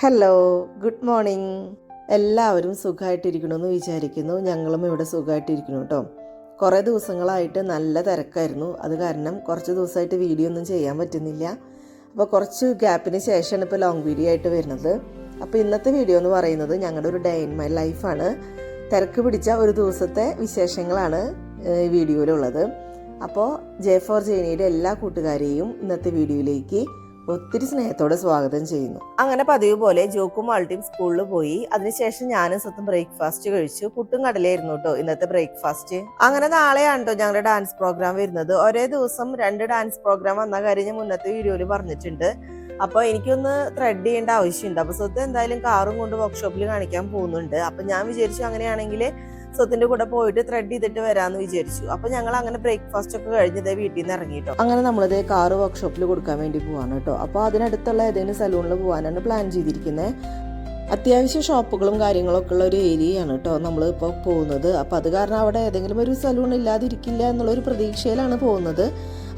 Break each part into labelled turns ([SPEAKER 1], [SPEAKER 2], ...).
[SPEAKER 1] Hello, good morning. എല്ലാവരും സുഖമായിട്ടിരിക്കണമെന്ന് വിചാരിക്കുന്നു. ഞങ്ങളും ഇവിടെ സുഖമായിട്ടിരിക്കുന്നു കേട്ടോ. കുറേ ദിവസങ്ങളായിട്ട് നല്ല തിരക്കായിരുന്നു. അത് കാരണം കുറച്ച് ദിവസമായിട്ട് വീഡിയോ ഒന്നും ചെയ്യാൻ പറ്റുന്നില്ല. അപ്പോൾ കുറച്ച് ഗ്യാപ്പിന് ശേഷമാണ് ഇപ്പോൾ ലോങ് വീഡിയോ ആയിട്ട് വരുന്നത്. അപ്പോൾ ഇന്നത്തെ വീഡിയോ എന്ന് പറയുന്നത് ഞങ്ങളുടെ ഒരു ഡേ ഇൻ മൈ ലൈഫാണ്. തിരക്ക് പിടിച്ച ഒരു ദിവസത്തെ വിശേഷങ്ങളാണ് വീഡിയോയിലുള്ളത്. അപ്പോൾ J4 ജേനിയുടെ എല്ലാ കൂട്ടുകാരെയും ഇന്നത്തെ വീഡിയോയിലേക്ക് ഒത്തിരി സ്നേഹത്തോടെ സ്വാഗതം ചെയ്യുന്നു. അങ്ങനെ പതിവ് പോലെ ജോക്കും മാൾട്ടിയും സ്കൂളിൽ പോയി. അതിനുശേഷം ഞാനും സ്വന്തം ബ്രേക്ക്ഫാസ്റ്റ് കഴിച്ചു. പുട്ടും കടലായിരുന്നു കേട്ടോ ഇന്നത്തെ ബ്രേക്ക്ഫാസ്റ്റ്. അങ്ങനെ നാളെയാണ് കേട്ടോ ഞങ്ങളുടെ ഡാൻസ് പ്രോഗ്രാം വരുന്നത്. ഒരേ ദിവസം 2 ഡാൻസ് പ്രോഗ്രാം വന്ന കാര്യം ഞാൻ മുന്നത്തെ വീഡിയോയിൽ പറഞ്ഞിട്ടുണ്ട്. അപ്പോൾ എനിക്കൊന്ന് ത്രെഡ് ചെയ്യേണ്ട ആവശ്യമുണ്ട്. അപ്പോൾ സ്വത്ത് എന്തായാലും കാറും കൊണ്ട് വർക്ക്ഷോപ്പിൽ കാണിക്കാൻ പോകുന്നുണ്ട്. അപ്പം ഞാൻ വിചാരിച്ചു അങ്ങനെയാണെങ്കിൽ സ്വത്തിന്റെ കൂടെ പോയിട്ട് ത്രെഡ് ചെയ്തിട്ട് വരാമെന്ന് വിചാരിച്ചു. അപ്പോൾ ഞങ്ങൾ അങ്ങനെ ബ്രേക്ക്ഫാസ്റ്റ് ഒക്കെ കഴിഞ്ഞതേ വീട്ടിൽ നിന്ന് ഇറങ്ങിയിട്ടോ. അങ്ങനെ നമ്മളിതേ കാറ് വർക്ക്ഷോപ്പിൽ കൊടുക്കാൻ വേണ്ടി പോവാണ് കേട്ടോ. അപ്പോൾ അതിനടുത്തുള്ള ഏതെങ്കിലും സലൂണിൽ പോകാനാണ് പ്ലാൻ ചെയ്തിരിക്കുന്നത്. അത്യാവശ്യം ഷോപ്പുകളും കാര്യങ്ങളൊക്കെ ഉള്ള ഒരു ഏരിയയാണ് കേട്ടോ നമ്മൾ ഇപ്പോൾ പോകുന്നത്. അപ്പോൾ അത് കാരണം അവിടെ ഏതെങ്കിലും ഒരു സലൂൺ ഇല്ലാതിരിക്കില്ല എന്നുള്ളൊരു പ്രതീക്ഷയിലാണ് പോകുന്നത്.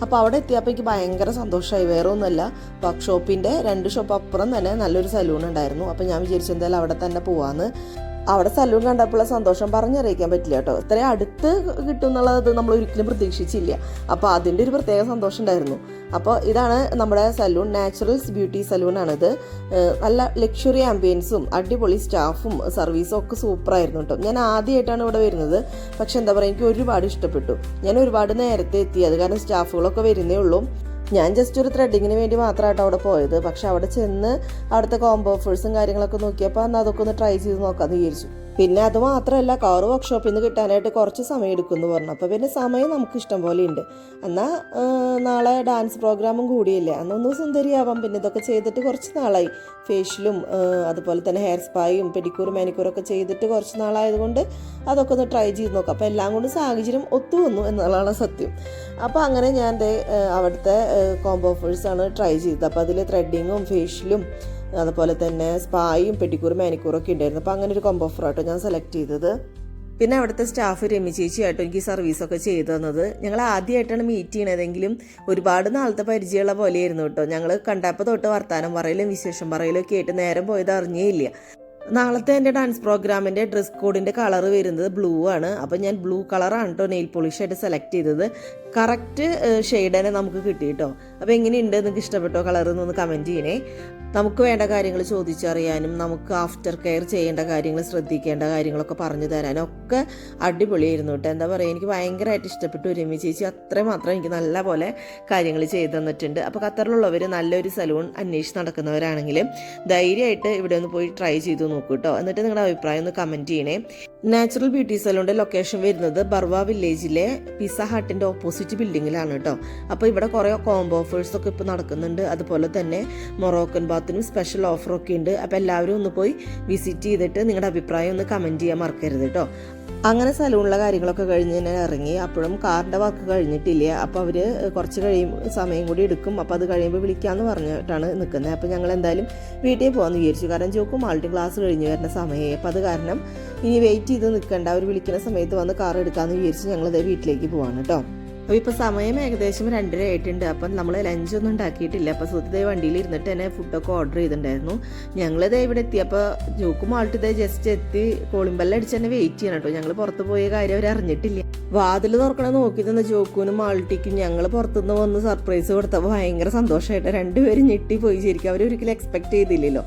[SPEAKER 1] അപ്പോൾ അവിടെ എത്തിയപ്പോൾ എനിക്ക് ഭയങ്കര സന്തോഷമായി. വേറെ ഒന്നുമല്ല, വർക്ക്ഷോപ്പിൻ്റെ 2 ഷോപ്പ് അപ്പുറം തന്നെ നല്ലൊരു സലൂൺ ഉണ്ടായിരുന്നു. അപ്പോൾ ഞാൻ വിചാരിച്ചു എന്തായാലും അവിടെ തന്നെ പോവാന്ന്. അവിടെ സലൂൺ കണ്ടപ്പോഴുള്ള സന്തോഷം പറഞ്ഞറിയിക്കാൻ പറ്റില്ല കേട്ടോ. ഇത്രയും അടുത്ത് കിട്ടും എന്നുള്ളത് നമ്മൾ ഒരിക്കലും പ്രതീക്ഷിച്ചില്ല. അപ്പോൾ അതിൻ്റെ ഒരു പ്രത്യേക സന്തോഷം ഉണ്ടായിരുന്നു. അപ്പോൾ ഇതാണ് നമ്മുടെ സലൂൺ, നാച്ചുറൽസ് ബ്യൂട്ടി സലൂണാണിത്. നല്ല ലക്ഷറി ആംബിയൻസും അടിപൊളി സ്റ്റാഫും സർവീസും ഒക്കെ സൂപ്പറായിരുന്നു കേട്ടോ. ഞാൻ ആദ്യമായിട്ടാണ് ഇവിടെ വരുന്നത്. പക്ഷെ എന്താ പറയുക, എനിക്ക് ഒരുപാട് ഇഷ്ടപ്പെട്ടു. ഞാൻ ഒരുപാട് നേരത്തെ എത്തി, അത് കാരണം സ്റ്റാഫുകളൊക്കെ വരുന്നേ ഉള്ളൂ. ഞാൻ ജസ്റ്റ് ഒരു ത്രെഡിങ്ങിന് വേണ്ടി മാത്രമായിട്ട് അവിടെ പോയത്. പക്ഷെ അവിടെ ചെന്ന് അവിടുത്തെ കോംബോ ഓഫേഴ്സും കാര്യങ്ങളൊക്കെ നോക്കിയപ്പോൾ അന്ന് അതൊക്കെ ഒന്ന് ട്രൈ ചെയ്ത് നോക്കാമെന്ന് വിചാരിച്ചു. പിന്നെ അത് മാത്രമല്ല, കാറ് വർക്ക്ഷോപ്പിൽ നിന്ന് കിട്ടാനായിട്ട് കുറച്ച് സമയം എടുക്കുമെന്ന് പറഞ്ഞു. അപ്പോൾ പിന്നെ സമയം നമുക്ക് ഇഷ്ടം പോലെ ഉണ്ട്. എന്നാൽ നാളെ ഡാൻസ് പ്രോഗ്രാമും കൂടിയല്ലേ, അന്നൊന്ന് സുന്ദരിയാവാം. പിന്നെ ഇതൊക്കെ ചെയ്തിട്ട് കുറച്ച് നാളായി, ഫേഷ്യലും അതുപോലെ തന്നെ ഹെയർ സ്പായും പെഡിക്യൂറും മാനിക്യൂറും ഒക്കെ ചെയ്തിട്ട് കുറച്ച് നാളായതുകൊണ്ട് അതൊക്കെ ഒന്ന് ട്രൈ ചെയ്ത് നോക്കാം. അപ്പോൾ എല്ലാം കൊണ്ട് സാഹചര്യം ഒത്തു വന്നു എന്നുള്ളതാണ് സത്യം. അപ്പോൾ അങ്ങനെ ഞാൻ അവിടുത്തെ കോംബോ ഓഫേഴ്സാണ് ട്രൈ ചെയ്തത്. അപ്പോൾ അതിൽ ത്രെഡിങ്ങും ഫേഷ്യലും അതുപോലെ തന്നെ സ്പായും പെഡിക്യൂറും മാനിക്യൂറും ഒക്കെ ഉണ്ടായിരുന്നു. അപ്പോൾ അങ്ങനെ ഒരു കോംബോ ഓഫർ ആട്ടോ ഞാൻ സെലക്ട് ചെയ്തത്. പിന്നെ അവിടുത്തെ സ്റ്റാഫ് രമി ചേച്ചിയായിട്ടോ എനിക്ക് സർവീസൊക്കെ ചെയ്തു തന്നത്. ഞങ്ങൾ ആദ്യമായിട്ടാണ് മീറ്റ് ചെയ്യണതെങ്കിലും ഒരുപാട് നാളത്തെ പരിചയമുള്ള പോലെയായിരുന്നു കേട്ടോ. ഞങ്ങൾ കണ്ടപ്പോൾ തൊട്ട് വർത്താനം പറയലും വിശേഷം പറയലും ഒക്കെ ആയിട്ട് നേരം പോയത് അറിഞ്ഞേ ഇല്ല. നാളത്തെ എൻ്റെ ഡാൻസ് പ്രോഗ്രാമിൻ്റെ ഡ്രസ് കോഡിൻ്റെ കളർ വരുന്നത് ബ്ലൂ ആണ്. അപ്പോൾ ഞാൻ ബ്ലൂ കളറാണ് കേട്ടോ നെയിൽ പോളിഷായിട്ട് സെലക്ട് ചെയ്തത്. കറക്റ്റ് ഷെയ്ഡ് തന്നെ നമുക്ക് കിട്ടി കേട്ടോ. അപ്പോൾ എങ്ങനെയുണ്ട്, നിങ്ങൾക്ക് ഇഷ്ടപ്പെട്ടോ കളർ എന്നൊന്ന് കമൻറ്റ് ചെയ്യണേ. നമുക്ക് വേണ്ട കാര്യങ്ങൾ ചോദിച്ചറിയാനും നമുക്ക് ആഫ്റ്റർ കെയർ ചെയ്യേണ്ട കാര്യങ്ങൾ, ശ്രദ്ധിക്കേണ്ട കാര്യങ്ങളൊക്കെ പറഞ്ഞു തരാനും ഒക്കെ അടിപൊളിയായിരുന്നു കേട്ടോ. എന്താ പറയുക, എനിക്ക് ഭയങ്കരമായിട്ട് ഇഷ്ടപ്പെട്ടു. രമി ചേച്ചി അത്രമാത്രം എനിക്ക് നല്ല പോലെ കാര്യങ്ങൾ ചെയ്തു തന്നിട്ടുണ്ട്. അപ്പോൾ ഖത്തറിലുള്ളവർ നല്ലൊരു സലൂൺ അന്വേഷിച്ച് നടക്കുന്നവരാണെങ്കിൽ ധൈര്യമായിട്ട് ഇവിടെ ഒന്ന് പോയി ട്രൈ ചെയ്ത് നോക്കൂ കേട്ടോ. എന്നിട്ട് നിങ്ങളുടെ അഭിപ്രായം ഒന്ന് കമൻറ്റ് ചെയ്യണേ. നാച്ചുറൽ ബ്യൂട്ടി സലൂണിൻ്റെ ലൊക്കേഷൻ വരുന്നത് ബർവ വില്ലേജിലെ പിസ്സ ഹട്ടിൻ്റെ ഓപ്പോസിറ്റ് ബിൽഡിങ്ങിലാണ് കേട്ടോ. അപ്പോൾ ഇവിടെ കുറേ കോംബോ ഓഫേഴ്സൊക്കെ ഇപ്പോൾ നടക്കുന്നുണ്ട്. അതുപോലെ തന്നെ മൊറോക്കൻ ബാത്തിനും സ്പെഷ്യൽ ഓഫറൊക്കെ ഉണ്ട്. അപ്പോൾ എല്ലാവരും ഒന്ന് പോയി വിസിറ്റ് ചെയ്തിട്ട് നിങ്ങളുടെ അഭിപ്രായം ഒന്ന് കമൻറ്റ് ചെയ്യാൻ മറക്കരുത് കേട്ടോ. അങ്ങനെ സലൂണിലെ കാര്യങ്ങളൊക്കെ കഴിഞ്ഞ് ഞാൻ ഇറങ്ങി. അപ്പോഴും കാറിൻ്റെ വർക്ക് കഴിഞ്ഞിട്ടില്ല. അപ്പോൾ അവർ കുറച്ച് സമയം കൂടി എടുക്കും. അപ്പോൾ അത് കഴിയുമ്പോൾ വിളിക്കാമെന്ന് പറഞ്ഞിട്ടാണ് നിൽക്കുന്നത്. അപ്പോൾ ഞങ്ങൾ എന്തായാലും വീട്ടിൽ പോകാമെന്ന് വിചാരിച്ചു. കാരണം ജോക്കും മാൾട്ടി ക്ലാസ് കഴിഞ്ഞ് വരുന്ന സമയമായി. അപ്പോൾ അത് കാരണം ഇനി വെയിറ്റ് ചെയ്ത് നിൽക്കേണ്ട, അവർ വിളിക്കുന്ന സമയത്ത് വന്ന് കാർ എടുക്കാമെന്ന് വിചാരിച്ച് ഞങ്ങളിതേ വീട്ടിലേക്ക് പോവാണ് കേട്ടോ. അപ്പോൾ ഇപ്പോൾ സമയം ഏകദേശം 2:30 ആയിട്ടുണ്ട്. അപ്പം നമ്മൾ ലഞ്ചൊന്നും ഉണ്ടാക്കിയിട്ടില്ല. അപ്പോൾ സുധി വണ്ടിയിൽ ഇരുന്നിട്ട് തന്നെ ഫുഡൊക്കെ ഓർഡർ ചെയ്തിട്ടുണ്ടായിരുന്നു. ഞങ്ങളിതേ ഇവിടെ എത്തി. അപ്പോൾ ജോക്കും മാൾട്ടിതേ ജസ്റ്റ് എത്തി കോളിംബെല്ലടിച്ച് തന്നെ വെയിറ്റ് ചെയ്യണം കേട്ടോ. ഞങ്ങൾ പുറത്ത് പോയ കാര്യം അവർ അറിഞ്ഞിട്ടില്ല. വാതിൽ തുറക്കണം നോക്കി തന്ന ജോക്കുനും മാൾട്ടിക്കും ഞങ്ങൾ പുറത്തുനിന്ന് വന്ന് സർപ്രൈസ് കൊടുത്തപ്പോൾ ഭയങ്കര സന്തോഷമായിട്ട് രണ്ടുപേരും ഞെട്ടിപ്പോയി. ശരിക്കും അവരൊരിക്കലും എക്സ്പെക്ട് ചെയ്തില്ലല്ലോ.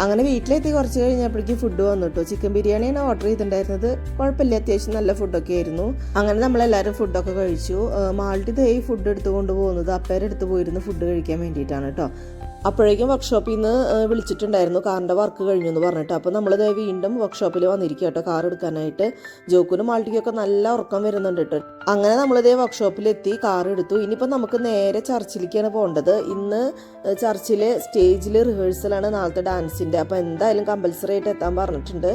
[SPEAKER 1] അങ്ങനെ വീട്ടിലെത്തി കുറച്ച് കഴിഞ്ഞപ്പോഴേക്കും ഫുഡ് വന്നിട്ടോ. ചിക്കൻ ബിരിയാണിയാണ് ഓർഡർ ചെയ്തിട്ടുണ്ടായിരുന്നത്. കുഴപ്പമില്ല, അത്യാവശ്യം നല്ല ഫുഡൊക്കെ ആയിരുന്നു. അങ്ങനെ നമ്മളെല്ലാവരും ഫുഡൊക്കെ കഴിച്ചു. മാൾട്ടി ഈ ഫുഡ് എടുത്തുകൊണ്ട് പോകുന്നത് അപ്പേരെ അടുത്ത് പോയിരുന്നു ഫുഡ് കഴിക്കാൻ വേണ്ടിയിട്ടാണ് കേട്ടോ. അപ്പോഴേക്കും വർക്ക്ഷോപ്പിൽ നിന്ന് വിളിച്ചിട്ടുണ്ടായിരുന്നു കാറിൻ്റെ വർക്ക് കഴിഞ്ഞു എന്ന് പറഞ്ഞിട്ട്. അപ്പോൾ നമ്മളിത് വീണ്ടും വർക്ക്ഷോപ്പിൽ വന്നിരിക്കുക കേട്ടോ കാർ എടുക്കാനായിട്ട്. ജോക്കുനും മാൾട്ടിക്കൊക്കെ നല്ല ഉറക്കം വരുന്നുണ്ട് കേട്ടോ. അങ്ങനെ നമ്മളിതേ വർക്ക്ഷോപ്പിലെത്തി കാർ എടുത്തു. ഇനിയിപ്പോൾ നമുക്ക് നേരെ ചർച്ചിലേക്കാണ് പോകേണ്ടത്. ഇന്ന് ചർച്ചിലെ സ്റ്റേജിൽ റിഹേഴ്സലാണ് നാളത്തെ ഡാൻസിൻ്റെ. അപ്പോൾ എന്തായാലും കമ്പൽസറി ആയിട്ട് എത്താൻ പറഞ്ഞിട്ടുണ്ട്.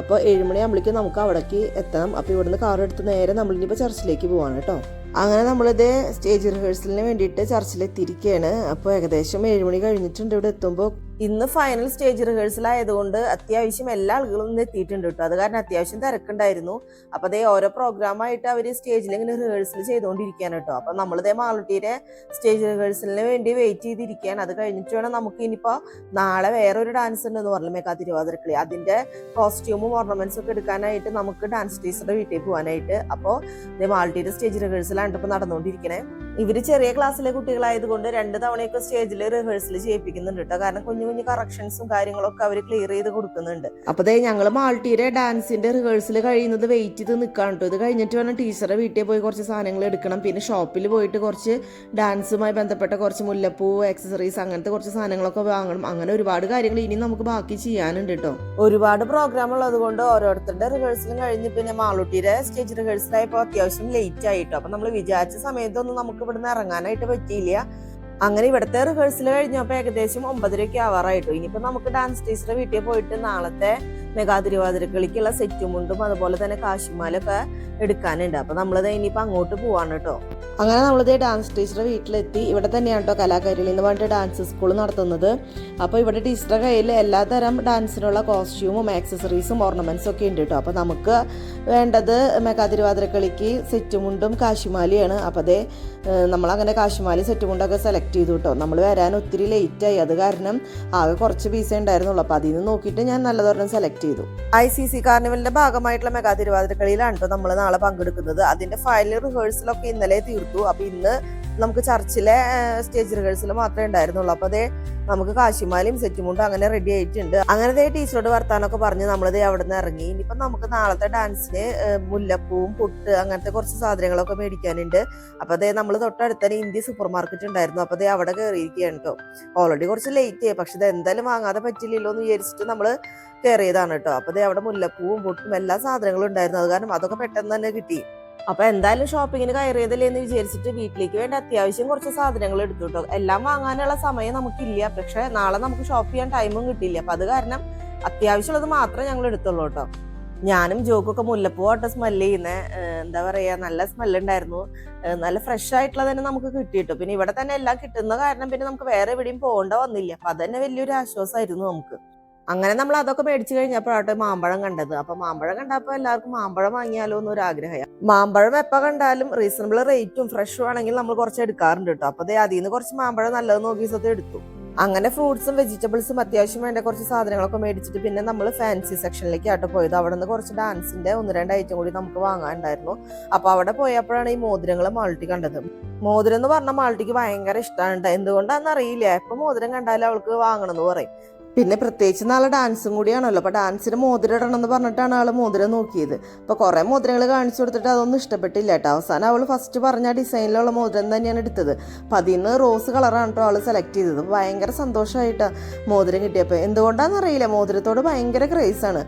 [SPEAKER 1] അപ്പോൾ 7 മണിയാകുമ്പോഴേക്കും നമുക്ക് അവിടേക്ക് എത്തണം. അപ്പോൾ ഇവിടുന്ന് കാർ എടുത്ത് നേരെ നമ്മളിനിപ്പോൾ ചർച്ചിലേക്ക് പോവാണ് കേട്ടോ. അങ്ങനെ നമ്മളിത് സ്റ്റേജ് റിഹേഴ്സലിന് വേണ്ടിയിട്ട് ചർച്ചിലെത്തിയിരിക്കുകയാണ്. അപ്പോൾ ഏകദേശം 7 മണി കഴിഞ്ഞിട്ടുണ്ട് ഇവിടെ എത്തുമ്പോൾ. ഇന്ന് ഫൈനൽ സ്റ്റേജ് റിഹേഴ്സൽ ആയതുകൊണ്ട് അത്യാവശ്യം എല്ലാ ആളുകളും ഇന്ന് എത്തിയിട്ടുണ്ട് കേട്ടോ. അത് കാരണം അത്യാവശ്യം തിരക്കുണ്ടായിരുന്നു. അപ്പോൾ അതേ ഓരോ പ്രോഗ്രാമായിട്ട് അവർ സ്റ്റേജിൽ ഇങ്ങനെ റിഹേഴ്സൽ ചെയ്തുകൊണ്ടിരിക്കുകയാണ് കേട്ടോ. അപ്പോൾ നമ്മളിതേ മാളുട്ടിയുടെ സ്റ്റേജ് റിഹേഴ്സലിന് വേണ്ടി വെയിറ്റ് ചെയ്തിരിക്കുകയാണ്. അത് കഴിഞ്ഞിട്ട് വേണം നമുക്ക് ഇനിയിപ്പോൾ നാളെ വേറൊരു ഡാൻസ് ഉണ്ടെന്ന് പറഞ്ഞു, മെഗാ തിരുവാതിരക്കളി. അതിൻ്റെ കോസ്റ്റ്യൂമും ഓർണമെന്റ്സും ഒക്കെ എടുക്കാനായിട്ട് നമുക്ക് ഡാൻസ് ടീച്ചറുടെ വീട്ടിൽ പോകാനായിട്ട്. അപ്പോൾ ഇതേ മാളുട്ടിയുടെ സ്റ്റേജ് റിഹേഴ്സലാണ് ഇപ്പോൾ നടന്നുകൊണ്ടിരിക്കണേ. ഇവർ ചെറിയ ക്ലാസ്സിലെ കുട്ടികളായതുകൊണ്ട് 2 തവണയൊക്കെ സ്റ്റേജിൽ റിഹേഴ്സൽ ചെയ്യിപ്പിക്കുന്നുണ്ട് കേട്ടോ. കാരണം കുഞ്ഞു കുഞ്ഞു കറക്ഷൻസും കാര്യങ്ങളൊക്കെ അവർ ക്ലിയർ ചെയ്ത് കൊടുക്കുന്നുണ്ട്. അപ്പോൾ ദേ ഞങ്ങൾ മാൾട്ടിയുടെ ഡാൻസിന്റെ റിഹേഴ്സൽ കഴിയുന്നത് വെയിറ്റ് ചെയ്ത് നിൽക്കാൻ കേട്ടോ. ഇത് കഴിഞ്ഞിട്ട് വേണം ടീച്ചറെ വീട്ടിൽ പോയി കുറച്ച് സാധനങ്ങൾ എടുക്കണം. പിന്നെ ഷോപ്പിൽ പോയിട്ട് കുറച്ച് ഡാൻസുമായി ബന്ധപ്പെട്ട കുറച്ച് മുല്ലപ്പൂ, ആക്സസറീസ്, അങ്ങനത്തെ കുറച്ച് സാധനങ്ങളൊക്കെ വാങ്ങണം. അങ്ങനെ ഒരുപാട് കാര്യങ്ങൾ ഇനി നമുക്ക് ബാക്കി ചെയ്യാനുണ്ട് കേട്ടോ. ഒരുപാട് പ്രോഗ്രാം ഉള്ളത് കൊണ്ട് ഓരോരുത്തരുടെ റിഹേഴ്സലും കഴിഞ്ഞ് പിന്നെ മാളൂട്ടിയുടെ സ്റ്റേജ് റിഹേഴ്സലായപ്പോൾ അത്യാവശ്യം ലേറ്റ് ആയിട്ടോ. അപ്പം നമ്മൾ വിചാരിച്ച സമയത്തൊന്നും നമുക്ക് ഇവിടുന്ന് ഇറങ്ങാനായിട്ട് പറ്റിയില്ല. അങ്ങനെ ഇവിടുത്തെ റിഹേഴ്സൽ കഴിഞ്ഞപ്പോൾ ഏകദേശം 9:30 ആവാറായിട്ടു. ഇനിയിപ്പോൾ നമുക്ക് ഡാൻസ് ടീച്ചറെ വീട്ടിൽ പോയിട്ട് നാളത്തെ മെഗാ തിരുവാതിരക്കളിക്കുള്ള സെറ്റും മുണ്ടും അതുപോലെ തന്നെ കാശിമാലൊക്കെ എടുക്കാനുണ്ട്. അപ്പോൾ നമ്മളത് ഇനിയിപ്പോൾ അങ്ങോട്ട് പോവാണ് കേട്ടോ. അങ്ങനെ നമ്മളിത് ഡാൻസ് ടീച്ചറെ വീട്ടിലെത്തി. ഇവിടെ തന്നെയാണ് കേട്ടോ കലാകാരികളിൽ നിന്ന് പറഞ്ഞിട്ട് ഡാൻസ് സ്കൂൾ നടത്തുന്നത്. അപ്പോൾ ഇവിടെ ടീച്ചറുടെ കയ്യിൽ എല്ലാതരം ഡാൻസിനുള്ള കോസ്റ്റ്യൂമും ആക്സസറീസും ഓർണമെന്റ്സും ഒക്കെ ഉണ്ട് കേട്ടോ. അപ്പോൾ നമുക്ക് വേണ്ടത് മെഗാ തിരുവാതിരക്കളിക്ക് സെറ്റുമുണ്ടും കാശിമാലിയാണ്. അപ്പോൾ അതേ നമ്മളങ്ങനെ കാശിമാലി സെറ്റുമുണ്ടൊക്കെ സെലക്ട് ചെയ്തു കേട്ടോ. നമ്മൾ വരാൻ ഒത്തിരി ലേറ്റായി. അത് കാരണം ആകെ കുറച്ച് പീസേ ഉണ്ടായിരുന്നുള്ളൂ. അപ്പോൾ അതിൽ നിന്ന് നോക്കിയിട്ട് ഞാൻ നല്ലതൊരെണ്ണം സെലക്ട് ചെയ്തു. ICC കാർണിവലിന്റെ ഭാഗമായിട്ടുള്ള മെഗാ തിരുവാതിരക്കളിയിലാണ് കേട്ടോ നമ്മൾ നാളെ പങ്കെടുക്കുന്നത്. അതിന്റെ ഫൈനൽ റിഹേഴ്സലൊക്കെ ഇന്നലെ തീർത്തു. അപ്പോൾ ഇന്ന് നമുക്ക് ചർച്ചിലെ സ്റ്റേജ് റിഹേഴ്സൽ മാത്രമേ ഉണ്ടായിരുന്നുള്ളൂ. അപ്പോൾ അതേ നമുക്ക് കാശിമാലയും സെറ്റുമുണ്ടും അങ്ങനെ റെഡി ആയിട്ടുണ്ട്. അങ്ങനത്തെ ടീച്ചറോട് വർത്താനൊക്കെ പറഞ്ഞ് നമ്മളിതേ അവിടെ നിന്ന് ഇറങ്ങി. ഇനിയിപ്പം നമുക്ക് നാളത്തെ ഡാൻസിന് മുല്ലപ്പൂവും പൊട്ട് അങ്ങനത്തെ കുറച്ച് സാധനങ്ങളൊക്കെ മേടിക്കാനുണ്ട്. അപ്പോൾ അതേ നമ്മൾ തൊട്ടടുത്ത് തന്നെ ഇന്ത്യ സൂപ്പർ മാർക്കറ്റ് ഉണ്ടായിരുന്നു. അപ്പോൾ അതേ അവിടെ കയറിയിരിക്കുകയാണ് കേട്ടോ. ഓൾറെഡി കുറച്ച് ലേറ്റ് ആയി, പക്ഷെ ഇത് എന്തായാലും വാങ്ങാതെ പറ്റില്ലല്ലോ എന്ന് വിചാരിച്ചിട്ട് നമ്മൾ കയറിയതാണ് കേട്ടോ. അപ്പോൾ അതേ അവിടെ മുല്ലപ്പൂവും പൊട്ടും എല്ലാ സാധനങ്ങളും ഉണ്ടായിരുന്നു. അത് കാരണം അതൊക്കെ പെട്ടെന്ന് തന്നെ കിട്ടി. അപ്പൊ എന്തായാലും ഷോപ്പിങ്ങിന് കയറിയതല്ലേ എന്ന് വിചാരിച്ചിട്ട് വീട്ടിലേക്ക് വേണ്ടി അത്യാവശ്യം കുറച്ച് സാധനങ്ങൾ എടുത്തു കേട്ടോ. എല്ലാം വാങ്ങാനുള്ള സമയം നമുക്കില്ല, പക്ഷെ നാളെ നമുക്ക് ഷോപ്പ് ചെയ്യാൻ ടൈമും കിട്ടില്ല. അപ്പൊ അത് കാരണം അത്യാവശ്യമുള്ളത് മാത്രമേ ഞങ്ങൾ എടുത്തുള്ളൂ കേട്ടോ. ഞാനും ജോക്കൊക്കെ മുല്ലപ്പൂവായിട്ട് സ്മെല്ല് ചെയ്യുന്ന എന്താ പറയാ, നല്ല സ്മെല്ലുണ്ടായിരുന്നു. നല്ല ഫ്രഷ് ആയിട്ടുള്ളത് തന്നെ നമുക്ക് കിട്ടിയിട്ടു. പിന്നെ ഇവിടെ തന്നെ എല്ലാം കിട്ടുന്ന കാരണം പിന്നെ നമുക്ക് വേറെ എവിടെയും പോകേണ്ട വന്നില്ല. അപ്പൊ അതന്നെ വലിയൊരു ആശ്വാസമായിരുന്നു നമുക്ക്. അങ്ങനെ നമ്മൾ അതൊക്കെ മേടിച്ചു കഴിഞ്ഞപ്പോഴാട്ടെ മാമ്പഴം കണ്ടത്. അപ്പൊ മാമ്പഴം കണ്ടപ്പോൾ എല്ലാവർക്കും മാമ്പഴം വാങ്ങിയാലോ എന്നൊരു ആഗ്രഹമാണ്. മാമ്പഴം എപ്പോൾ കണ്ടാലും റീസണബിൾ റേറ്റും ഫ്രഷും ആണെങ്കിൽ നമ്മൾ കുറച്ച് എടുക്കാറുണ്ട് കേട്ടോ. അപ്പൊ അതിൽ നിന്ന് കുറച്ച് മാമ്പഴം നല്ലത് നോക്കി എടുത്തു. അങ്ങനെ ഫ്രൂട്ട്സും വെജിറ്റബിൾസും അത്യാവശ്യം വേണ്ട കുറച്ച് സാധനങ്ങളൊക്കെ മേടിച്ചിട്ട് പിന്നെ നമ്മൾ ഫാൻസി സെക്ഷനിലേക്ക് ആട്ടോ പോയത്. അവിടെ നിന്ന് കുറച്ച് ഡാൻസിന്റെ 1-2 ഐറ്റം കൂടി നമുക്ക് വാങ്ങാനുണ്ടായിരുന്നു. അപ്പൊ അവിടെ പോയപ്പോഴാണ് ഈ മോതിരങ്ങൾ മാൾട്ടി കണ്ടത്. മോതിരം എന്ന് പറഞ്ഞ മാൾട്ടിക്ക് ഭയങ്കര ഇഷ്ടമാണ്. എന്തുകൊണ്ടാണെന്ന് അറിയില്ല, എപ്പൊ മോതിരം കണ്ടാലും അവൾക്ക് വാങ്ങണം എന്ന് പറയും. പിന്നെ പ്രത്യേകിച്ച് നാളെ ഡാൻസും കൂടിയാണല്ലോ. അപ്പോൾ ഡാൻസിന് മോതിരം ഇടണം എന്ന് പറഞ്ഞിട്ടാണ് ആൾ മോതിരം നോക്കിയത്. അപ്പോൾ കുറേ മോതിരങ്ങൾ കാണിച്ചു കൊടുത്തിട്ട് അതൊന്നും ഇഷ്ടപ്പെട്ടില്ല കേട്ടോ. അവസാനം അവൾ ഫസ്റ്റ് പറഞ്ഞ ഡിസൈനിലുള്ള മോതിരം തന്നെയാണ് എടുത്തത്. അപ്പം അതിന് റോസ് കളറാണ് കേട്ടോ അവൾ സെലക്ട് ചെയ്തത്. ഭയങ്കര സന്തോഷമായിട്ടാണ് മോതിരം കിട്ടിയപ്പോൾ. എന്തുകൊണ്ടാണെന്നറിയില്ല, മോതിരത്തോട് ഭയങ്കര ക്രേസാണ്.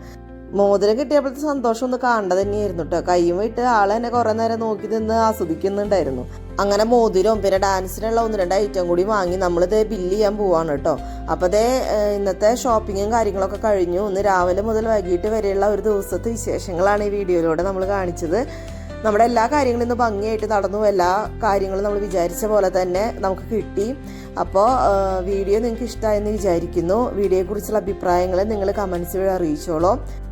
[SPEAKER 1] മോതിരം കിട്ടിയപ്പോഴത്തെ സന്തോഷം ഒന്ന് കാണേണ്ടത് തന്നെയായിരുന്നു കേട്ടോ. കയ്യും വിട്ട് ആളെ തന്നെ കുറേ നേരം നോക്കി നിന്ന് ആസ്വദിക്കുന്നുണ്ടായിരുന്നു. അങ്ങനെ മോതിരവും പിന്നെ ഡാൻസിനുള്ള 1-2 ഐറ്റം കൂടി വാങ്ങി നമ്മളിത് ബില്ല് ചെയ്യാൻ പോവാണ് കേട്ടോ. അപ്പോൾ അതേ ഇന്നത്തെ ഷോപ്പിങ്ങും കാര്യങ്ങളൊക്കെ കഴിഞ്ഞു. ഇന്ന് രാവിലെ മുതൽ വൈകിട്ട് വരെയുള്ള ഒരു ദിവസത്തെ വിശേഷങ്ങളാണ് ഈ വീഡിയോയിലൂടെ നമ്മൾ കാണിച്ചത്. നമ്മുടെ എല്ലാ കാര്യങ്ങളും ഇന്ന് ഭംഗിയായിട്ട് നടന്നു. എല്ലാ കാര്യങ്ങളും നമ്മൾ വിചാരിച്ച പോലെ തന്നെ നമുക്ക് കിട്ടി. അപ്പോൾ വീഡിയോ നിങ്ങൾക്ക് ഇഷ്ടമായെന്ന് വിചാരിക്കുന്നു. വീഡിയോയെക്കുറിച്ചുള്ള അഭിപ്രായങ്ങൾ നിങ്ങൾ കമൻസ് വഴി അറിയിച്ചോളൂ.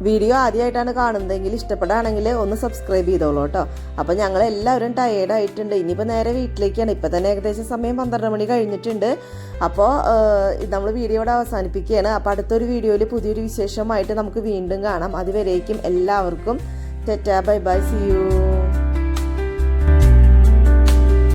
[SPEAKER 1] വീഡിയോ ആദ്യമായിട്ടാണ് കാണുന്നതെങ്കിൽ ഇഷ്ടപ്പെടുകയാണെങ്കിൽ ഒന്ന് സബ്സ്ക്രൈബ് ചെയ്തോളൂ കേട്ടോ. അപ്പോൾ ഞങ്ങളെല്ലാവരും ടയേർഡായിട്ടുണ്ട്. ഇനിയിപ്പോൾ നേരെ വീട്ടിലേക്കാണ്. ഇപ്പോൾ തന്നെ ഏകദേശം സമയം 12 മണി കഴിഞ്ഞിട്ടുണ്ട്. അപ്പോൾ നമ്മൾ വീഡിയോ ഇവിടെ അവസാനിപ്പിക്കുകയാണ്. അപ്പോൾ അടുത്തൊരു വീഡിയോയിൽ പുതിയൊരു വിശേഷമായിട്ട് നമുക്ക് വീണ്ടും കാണാം. അതുവരേക്കും എല്ലാവർക്കും tata, bye bye, see U.